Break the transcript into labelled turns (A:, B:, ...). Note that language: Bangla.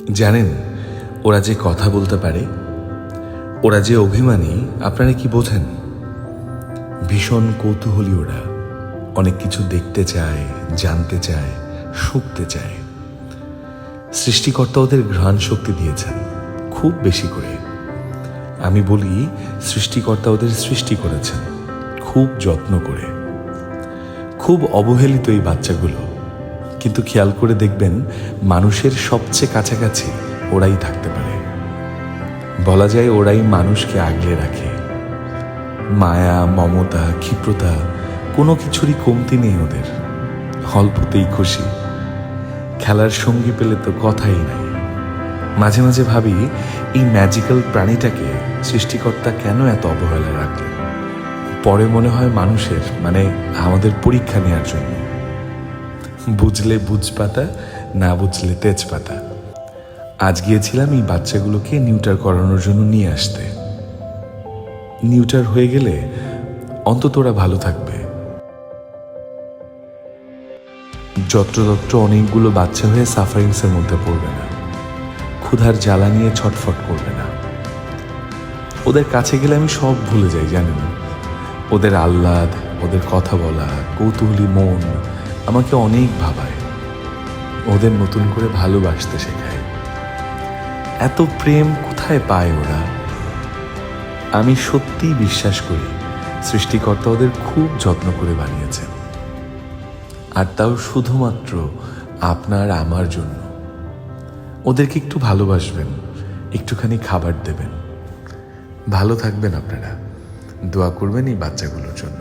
A: জানেন, ওরা যে কথা বলতে পারে, ওরা যে অভিমানী, আপনারা কি বোঝেন? ভীষণ কৌতূহলী ওরা, অনেক কিছু দেখতে চায়, জানতে চায়, শুঁকতে চায়। সৃষ্টিকর্তা ওদের ঘ্রাণ শক্তি দিয়েছেন খুব বেশি করে। আমি বলি, সৃষ্টিকর্তা ওদের সৃষ্টি করেছেন খুব যত্ন করে। খুব অবহেলিত এই বাচ্চাগুলো, কিন্তু খেয়াল করে দেখবেন মানুষের সবচেয়ে কাছাকাছি ওরাই থাকতে পারে। বলা যায় ওরাই মানুষকে আগলে রাখে। মায়া, মমতা, ক্ষিপ্রতা কোনো কিছুরই কমতি নেই ওদের। অল্পতেই খুশি। খেলার সঙ্গী পেলে তো কথাই নাই। মাঝে মাঝে ভাবি, এই ম্যাজিক্যাল প্রাণীটাকে সৃষ্টিকর্তা কেন এত অবহেলা রাখলেন? পরে মনে হয় মানুষের, মানে আমাদের পরীক্ষা নেওয়ার জন্য। বুঝলে বুঝপাতা, না বুঝলে তেজপাতা। আজ গিয়েছিলাম এই বাচ্চাগুলোকে নিউটার করানোর জন্য নিয়ে আসতে। নিউটার হয়ে গেলে অন্তত ওরা ভালো থাকবে। যত্রতত্র অনেকগুলো বাচ্চা হয়ে সাফারিংসের মধ্যে পড়বে না, ক্ষুধার জ্বালা নিয়ে ছটফট করবে না। ওদের কাছে গেলে আমি সব ভুলে যাই, জানেন। ওদের আহ্লাদ, ওদের কথা বলা, কৌতূহলী মন আমাকে অনেক ভাবায়। ওদের নতুন করে ভালোবাসতে শেখায়। এত প্রেম কোথায় পায় ওরা? আমি সত্যিই বিশ্বাস করি সৃষ্টিকর্তা ওদের খুব যত্ন করে বানিয়েছেন, আর তাও শুধুমাত্র আপনার আমার জন্য। ওদেরকে একটু ভালোবাসবেন, একটুখানি খাবার দেবেন, ভালো থাকবেন আপনারা। দোয়া করবেন এই বাচ্চাগুলোর জন্য।